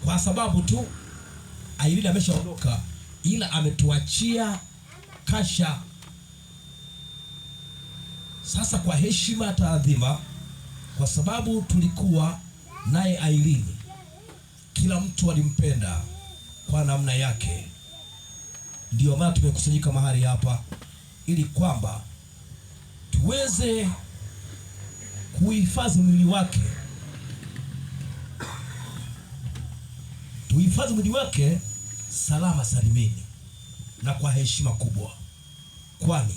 kwa sababu tu Irene ameshaondoka, ila ametuachia kasha. Sasa kwa heshima taadhima, kwa sababu tulikuwa naye Irene, kila mtu alimpenda kwa namna yake, ndio maana tumekusanyika mahali hapa ili kwamba tuweze kuhifadhi mwili wake, tuhifadhi mwili wake salama salimini na kwa heshima kubwa, kwani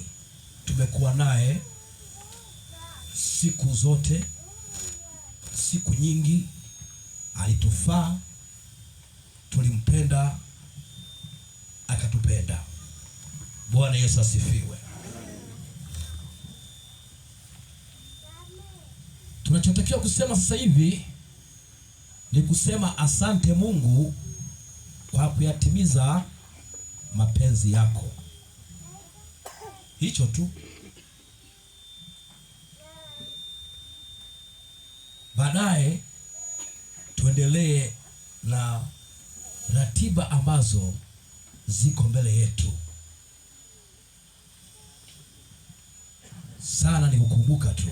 tumekuwa naye siku zote, siku nyingi. Alitufaa, tulimpenda, akatupenda. Bwana Yesu asifiwe. Tunachotakiwa kusema sasa hivi ni kusema asante Mungu kwa kuyatimiza mapenzi yako. Hicho tu. Baadaye tuendelee na ratiba ambazo ziko mbele yetu. Sana ni kukumbuka tu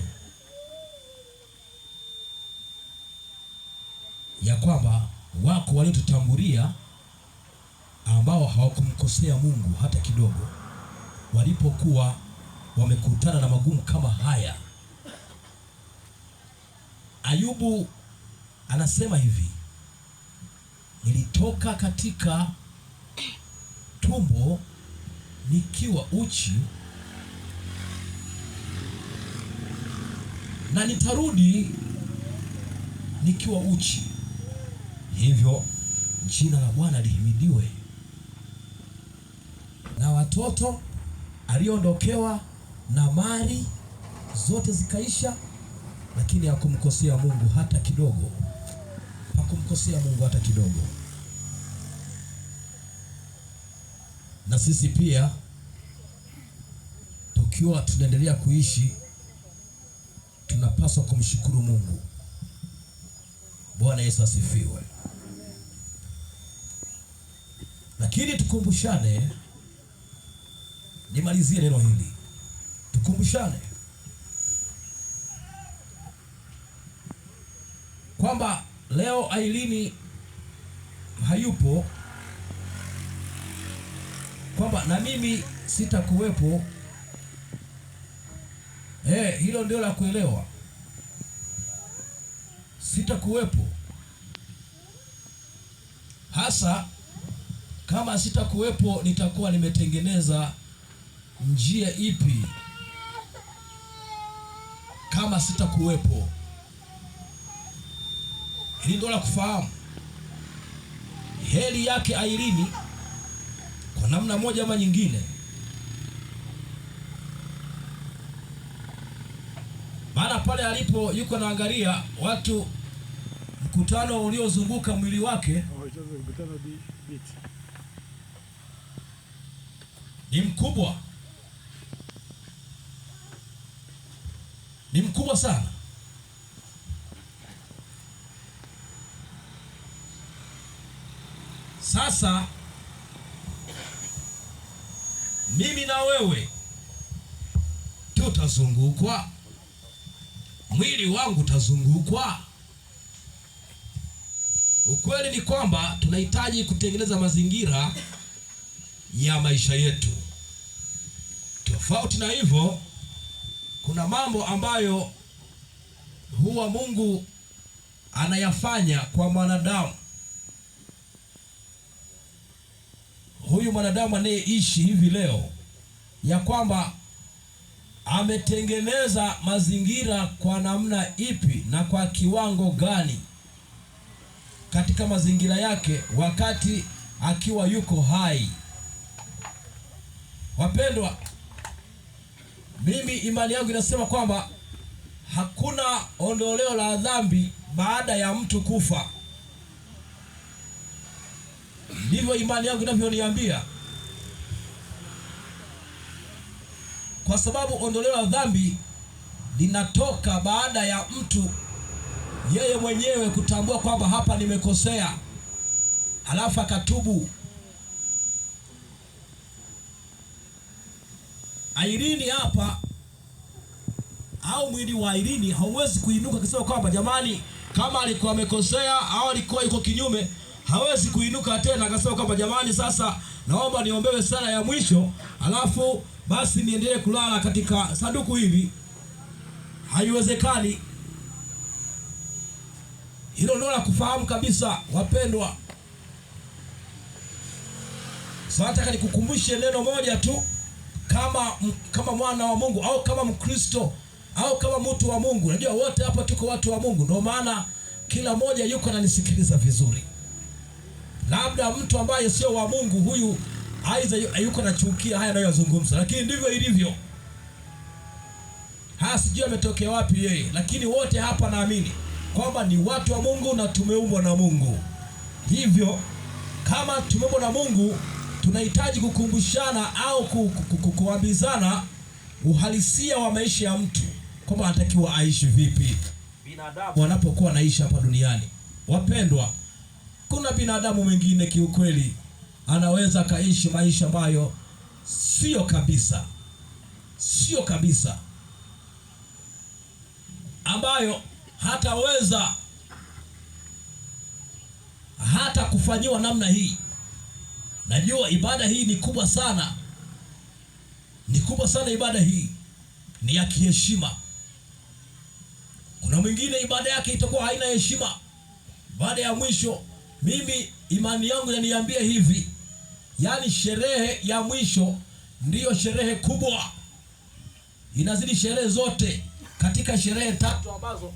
ya kwamba wako waliotutangulia ambao hawakumkosea Mungu hata kidogo, walipokuwa wamekutana na magumu kama haya. Ayubu anasema hivi, nilitoka katika tumbo nikiwa uchi, na nitarudi nikiwa uchi. Hivyo jina la Bwana lihimidiwe. Na watoto aliondokewa na mali zote zikaisha, lakini hakumkosea Mungu hata kidogo. Hakumkosea Mungu hata kidogo. Na sisi pia tukiwa tunaendelea kuishi, tunapaswa kumshukuru Mungu. Bwana Yesu asifiwe. Lakini tukumbushane, nimalizie neno hili, tukumbushane kwamba leo Irene hayupo, kwamba na mimi sitakuwepo. Hilo ndio la kuelewa. Sitakuwepo. Hasa kama sitakuwepo, nitakuwa nimetengeneza njia ipi kama sitakuwepo? Hili ndio la kufahamu. Heri yake Irene kwa namna moja ama nyingine, maana pale alipo yuko naangalia watu, mkutano uliozunguka mwili wake ni mkubwa, ni mkubwa sana. Sasa mimi na wewe tutazungukwa, mwili wangu utazungukwa. Ukweli ni kwamba tunahitaji kutengeneza mazingira ya maisha yetu. Tofauti na hivyo, kuna mambo ambayo huwa Mungu anayafanya kwa mwanadamu. Huyu mwanadamu anayeishi hivi leo, ya kwamba ametengeneza mazingira kwa namna ipi na kwa kiwango gani katika mazingira yake wakati akiwa yuko hai. Wapendwa, mimi imani yangu inasema kwamba hakuna ondoleo la dhambi baada ya mtu kufa. Ndivyo imani yangu inavyoniambia, kwa sababu ondoleo la dhambi linatoka baada ya mtu yeye mwenyewe kutambua kwamba hapa nimekosea, halafu akatubu. Irene hapa, au mwili wa Irene hauwezi kuinuka akisema kwamba jamani, kama alikuwa amekosea au alikuwa yuko kinyume, hawezi kuinuka tena akasema kwamba jamani, sasa naomba niombewe sala ya mwisho alafu basi niendelee kulala katika sanduku hili. Haiwezekani. Hilo ndio la kufahamu kabisa, wapendwa. Sasa nataka nikukumbushe neno moja tu, kama mwana wa Mungu au kama Mkristo au kama mtu wa Mungu. Unajua wote hapa tuko watu wa Mungu, ndio maana kila mmoja yuko ananisikiliza vizuri. Labda mtu ambaye sio wa Mungu, huyu aiza yuko anachukia haya anayozungumza, lakini ndivyo ilivyo. Sijui ametokea wapi yeye, lakini wote hapa naamini kwamba ni watu wa Mungu na tumeumbwa na Mungu. Hivyo kama tumeumbwa na Mungu, tunahitaji kukumbushana au kuambizana uhalisia wa maisha ya mtu, kwamba anatakiwa aishi vipi binadamu wanapokuwa anaishi hapa duniani. Wapendwa, kuna binadamu mwingine kiukweli anaweza kaishi maisha ambayo sio kabisa, ambayo hataweza hata kufanyiwa namna hii. Najua ibada hii ni kubwa sana, ibada hii ni ya kiheshima. Kuna mwingine ibada yake itakuwa haina heshima. Baada ya mwisho, mimi imani yangu inaniambia hivi, yani sherehe ya mwisho ndiyo sherehe kubwa, inazidi sherehe zote katika sherehe tatu ambazo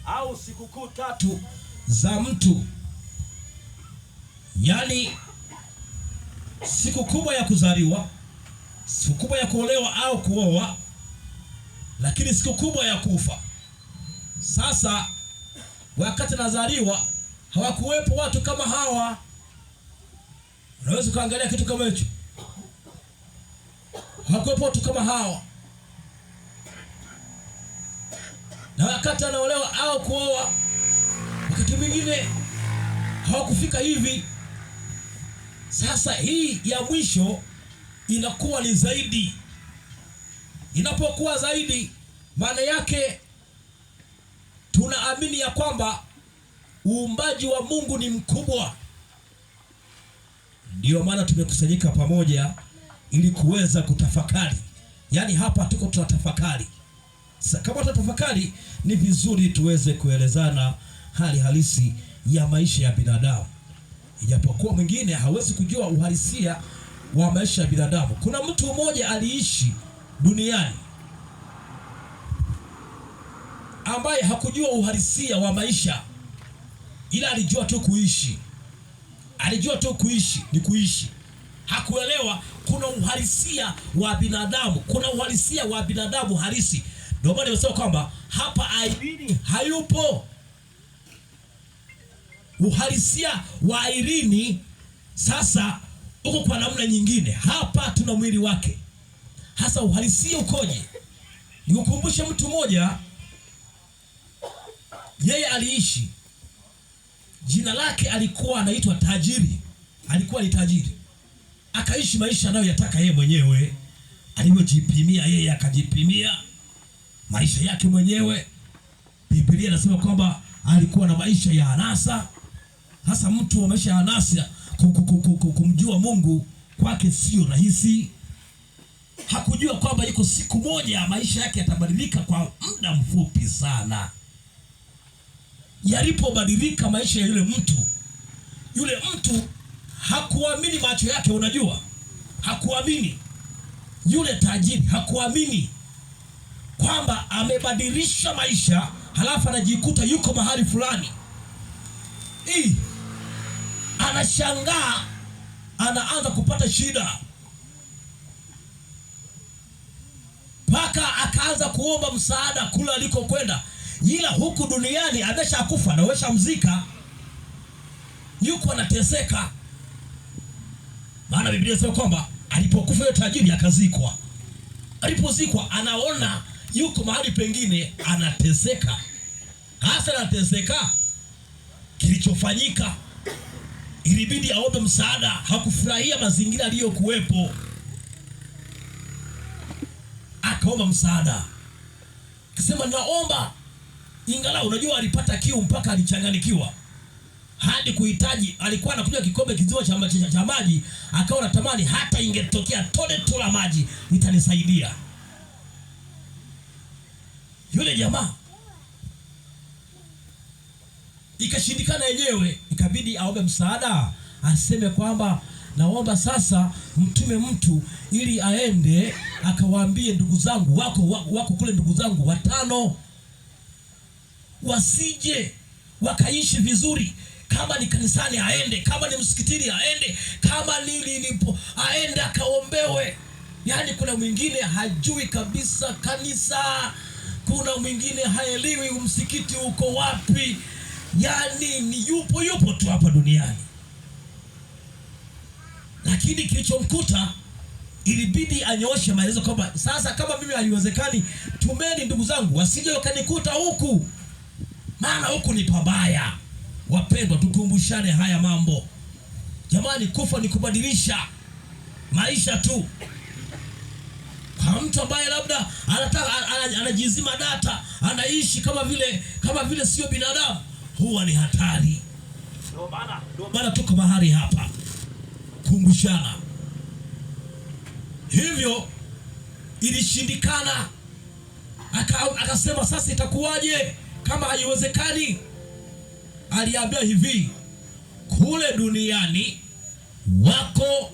au sikukuu tatu za mtu. Yani siku kubwa ya kuzaliwa, siku kubwa ya kuolewa au kuoa, lakini siku kubwa ya kufa. Sasa wakati nazaliwa hawakuwepo watu kama hawa. Unaweza kuangalia kitu kama hicho, hawakuwepo watu kama hawa. Na wakati anaolewa au kuoa, wakati mwingine hawakufika hivi. Sasa hii ya mwisho inakuwa ni zaidi. Inapokuwa zaidi, maana yake tunaamini ya kwamba uumbaji wa Mungu ni mkubwa. Ndio maana tumekusanyika pamoja ili kuweza kutafakari. Yaani hapa tuko tunatafakari. Sasa kama tunatafakari, ni vizuri tuweze kuelezana hali halisi ya maisha ya binadamu. Ijapokuwa mwingine hawezi kujua uhalisia wa maisha ya binadamu. Kuna mtu mmoja aliishi duniani ambaye hakujua uhalisia wa maisha, ila alijua tu kuishi. Alijua tu kuishi ni kuishi. Hakuelewa kuna uhalisia wa binadamu, kuna uhalisia wa binadamu halisi. Ndio maana nimesema kwamba hapa Irene hayupo. Uhalisia wa Irene sasa uko kwa namna nyingine. Hapa tuna mwili wake. Hasa uhalisia ukoje? Nikukumbushe mtu mmoja, yeye aliishi. Jina lake alikuwa anaitwa tajiri. Alikuwa ni tajiri. Akaishi maisha anayoyataka yeye mwenyewe. Alivyojipimia yeye, akajipimia maisha yake mwenyewe. Biblia inasema kwamba alikuwa na maisha ya anasa. Hasa mtu wa maisha ya anasa, kumjua Mungu kwake sio rahisi. Hakujua kwamba iko siku moja maisha yake yatabadilika kwa muda mfupi sana. Yalipobadilika maisha ya yule mtu hakuamini macho yake. Unajua, hakuamini. Yule tajiri hakuamini kwamba amebadilisha maisha, halafu anajikuta yuko mahali fulani. Anashangaa, anaanza kupata shida, mpaka akaanza kuomba msaada kule alikokwenda. Ila huku duniani ameshakufa na weshamzika, yuko anateseka. Maana Biblia inasema kwamba alipokufa yule tajiri akazikwa. Alipozikwa anaona yuko mahali pengine anateseka. Hasa anateseka, kilichofanyika ilibidi aombe msaada. Hakufurahia mazingira aliyokuwepo, akaomba msaada, akasema naomba. Ingalau unajua alipata kiu mpaka alichanganikiwa hadi kuhitaji, alikuwa anakunywa kikombe kizima cha maji, akawa anatamani hata ingetokea tone tu la maji litanisaidia. Yule jamaa ikashindikana yenyewe, ikabidi aombe msaada, aseme kwamba naomba sasa mtume mtu ili aende akawaambie ndugu zangu wako kule, ndugu zangu 5 wasije wakaishi vizuri. Kama ni kanisani aende, kama ni msikitini aende, kama nilipo aende akaombewe. Yaani kuna mwingine hajui kabisa kanisa, kuna mwingine haelewi msikiti uko wapi, yaani ni yupo tu hapa duniani. Lakini kilichomkuta ilibidi anyooshe maelezo kwamba sasa kama mimi haiwezekani, tumeni ndugu zangu wasije wakanikuta huku, maana huku ni pabaya. Wapendwa, tukumbushane haya mambo jamani. Kufa ni kubadilisha maisha tu. Kwa mtu ambaye labda anataka anajizima data, anaishi kama vile sio binadamu, huwa ni hatari. Ndio maana tuko mahali hapa kumbushana. Hivyo ilishindikana, akasema sasa itakuwaje kama haiwezekani? Aliambia hivi, kule duniani wako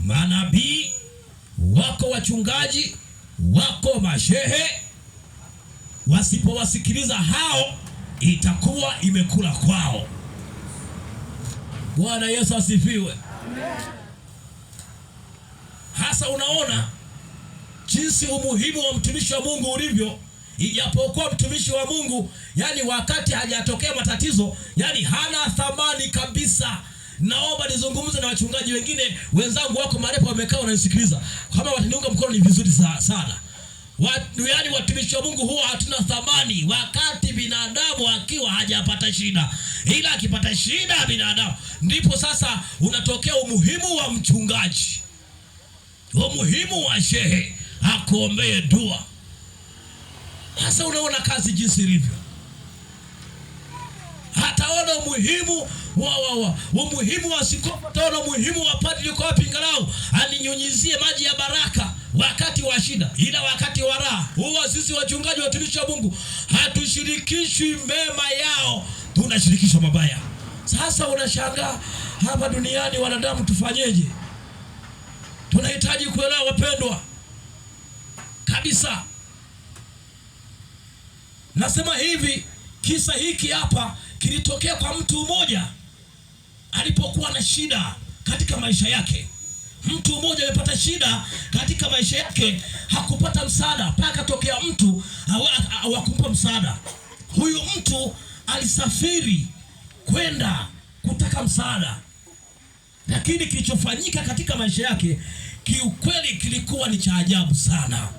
manabii, wako wachungaji, wako mashehe. Wasipowasikiliza hao, itakuwa imekula kwao. Bwana Yesu asifiwe. Hasa unaona jinsi umuhimu wa mtumishi wa Mungu ulivyo. Ijapokuwa mtumishi wa Mungu, yani wakati hajatokea matatizo, yani hana thamani kabisa. Naomba nizungumze na wachungaji wengine wenzangu wako marepo wamekaa wananisikiliza. Kama wataniunga mkono ni vizuri sana. Yani watumishi wa Mungu huwa hatuna thamani wakati binadamu akiwa hajapata shida. Ila akipata shida binadamu, ndipo sasa unatokea umuhimu wa mchungaji, umuhimu wa shehe akuombee dua. Sasa unaona kazi jinsi ilivyo. Hataona umuhimu umuhimu wa askofu, hataona umuhimu wa padri yuko wapi ingalau aninyunyizie maji ya baraka wakati wa shida. Ila wakati wa raha, huwa sisi wachungaji watumishi wa Mungu hatushirikishwi mema yao, tunashirikishwa mabaya. Sasa unashangaa hapa duniani wanadamu tufanyeje? Tunahitaji kuelewa wapendwa kabisa. Nasema hivi, kisa hiki hapa kilitokea kwa mtu mmoja alipokuwa na shida katika maisha yake. Mtu mmoja amepata shida katika maisha yake, hakupata msaada mpaka tokea mtu hawakumpa msaada. Huyu mtu alisafiri kwenda kutaka msaada, lakini kilichofanyika katika maisha yake kiukweli kilikuwa ni cha ajabu sana.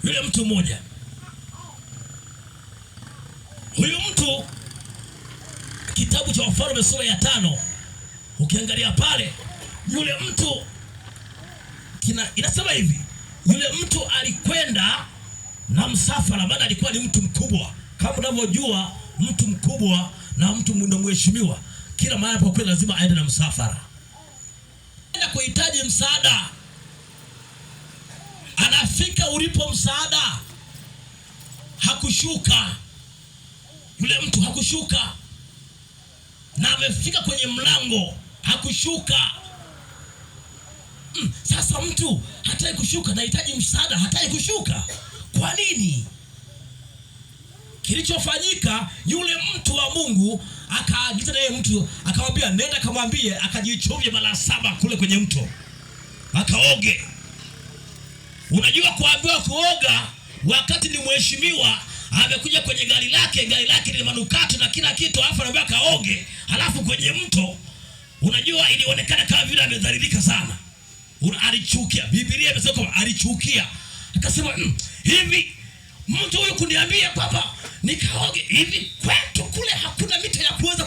Yule mtu mmoja, huyu mtu, kitabu cha Wafalme sura ya 5 ukiangalia pale, yule mtu inasema hivi, yule mtu alikwenda na msafara, maana alikuwa ni mtu mkubwa. Kama unavyojua mtu mkubwa na mtu mheshimiwa, kila mahali kwa kweli lazima aende na msafara. Anaenda kuhitaji msaada, anafika ulipo msaada, hakushuka. Yule mtu hakushuka, na amefika kwenye mlango hakushuka. Sasa mtu hataki kushuka, anahitaji msaada, hataki kushuka. Kwa nini? Kilichofanyika, yule mtu wa Mungu akaagiza naye mtu, akamwambia nenda kamwambie akajichovye mara 7 kule kwenye mto, akaoge. Unajua kuambiwa kuoga wakati ni mheshimiwa amekuja kwenye gari lake ni manukato na kila kitu, alafu anaambia kaoge, alafu kwenye mto. Unajua ilionekana kama vile amedhalilika sana. Alichukia. Biblia imesema kwamba alichukia. Akasema hivi mtu huyu kuniambia kwamba nikaoge hivi, kwetu kule hakuna mito ya kuweza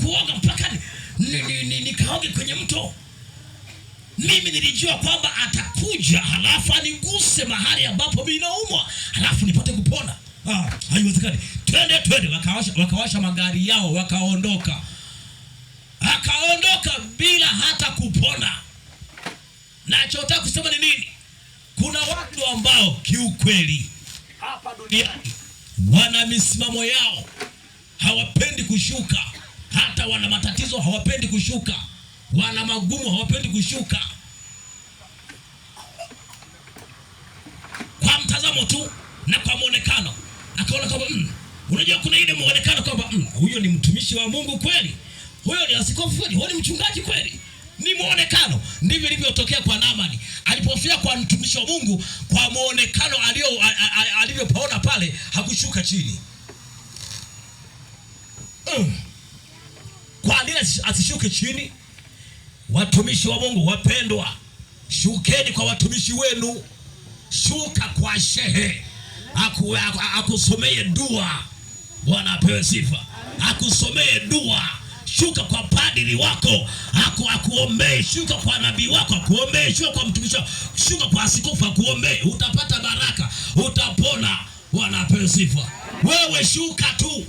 kuoga mpaka nikaoge kwenye mto. Mimi nilijua kwamba atakuja halafu aniguse mahali ambapo mimi naumwa halafu nipate kupona. Haiwezekani. Twende. Wakawasha magari yao wakaondoka. Akaondoka bila hata kupona. Nachotaka kusema ni nini? Kuna watu ambao kiukweli hapa duniani wana misimamo yao, hawapendi kushuka. Hata wana matatizo hawapendi kushuka, wana magumu hawapendi kushuka. Kwa mtazamo tu na kwa muonekano akaona kwamba unajua kuna ile muonekano kwamba huyo ni mtumishi wa Mungu kweli, huyo ni askofu kweli, huyo ni mchungaji kweli. Ni muonekano. Ndivyo ilivyotokea kwa Naamani. Alipofia kwa mtumishi wa Mungu, kwa muonekano alivyopaona pale, hakushuka chini. Kwa nini asishuke chini? Watumishi wa Mungu wapendwa, shukeni kwa watumishi wenu. Shuka kwa shehe akusomee dua. Bwana apewe sifa. Akusomee dua. Shuka kwa padri wako akuombee. Shuka kwa nabii wako akuombee. Shuka kwa mtumishi wako, shuka kwa askofu akuombee. Utapata baraka, utapona. Bwana apewe sifa. Wewe shuka tu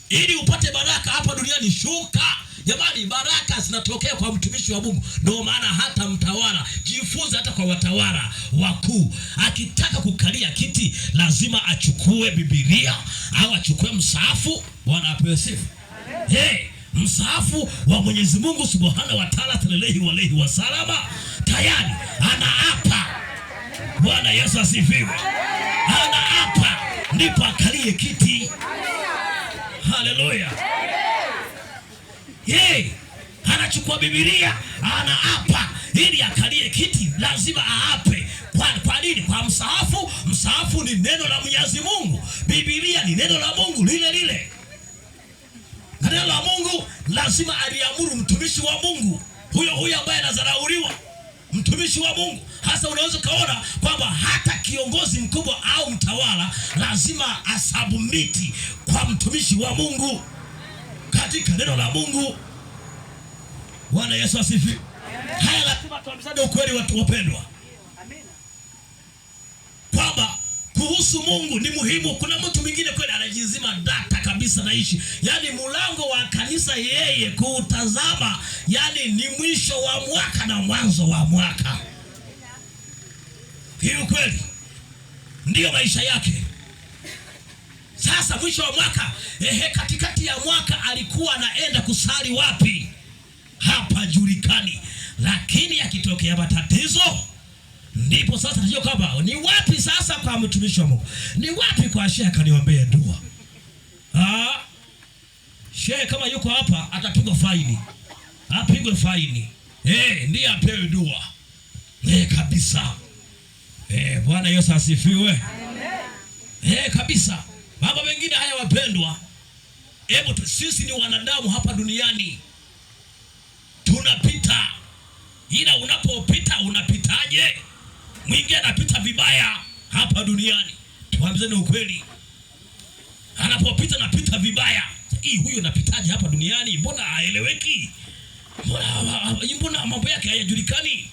ili upate baraka hapa duniani. Shuka jamani, baraka zinatokea kwa mtumishi wa Mungu. Ndio maana hata mtawala, jifunze hata kwa watawala wakuu, akitaka kukalia kiti lazima achukue Biblia au achukue msaafu. Bwana apewe sifa. Msaafu wa Mwenyezi Mungu Subhanahu wa Ta'ala sallallahu alayhi wasallam, tayari anaapa. Bwana Yesu asifiwe. Anaapa ndipo akalie kiti. Haleluya. Anachukua Biblia, anaapa ili akalie kiti, lazima aape. Kwa nini? Kwa msaafu. Msaafu ni neno la Mwenyezi Mungu. Biblia ni neno la Mungu lile. Na neno la Mungu lazima aliamuru mtumishi wa Mungu huyo ambaye anadharauliwa, mtumishi wa Mungu. Hasa unaweza kaona kwamba hata kiongozi mkubwa au mtawala lazima asubmiti kwa mtumishi wa Mungu katika neno la Mungu. Bwana Yesu asifiwe. Haya, lazima tuambizane ukweli, watu wapendwa, kwamba kuhusu Mungu ni muhimu. Kuna mtu mwingine kweli anajizima data kabisa naishi, yani mlango wa kanisa yeye kuutazama, yani ni mwisho wa mwaka na mwanzo wa mwaka. Hiyo kweli ndio maisha yake. Sasa mwisho wa mwaka, katikati ya mwaka alikuwa anaenda kusali wapi? Hapa julikani. Lakini akitokea matatizo, ndipo sasa tunajua kwamba ni wapi sasa kwa mtumishi wa Mungu, ni wapi kwa shehe kaniombea dua. Shehe kama yuko hapa atapigwa faini, apigwe faini, ndiye apewe dua kabisa. Bwana Yesu asifiwe. Kabisa. Mambo mengine haya wapendwa, sisi ni wanadamu hapa duniani, tunapita. Ila unapopita unapitaje? Mwingine anapita vibaya hapa duniani. Tuambizane ukweli. Anapopita napita vibaya. Huyo anapitaje hapa duniani? Mbona haeleweki? Mbona mambo yake hayajulikani?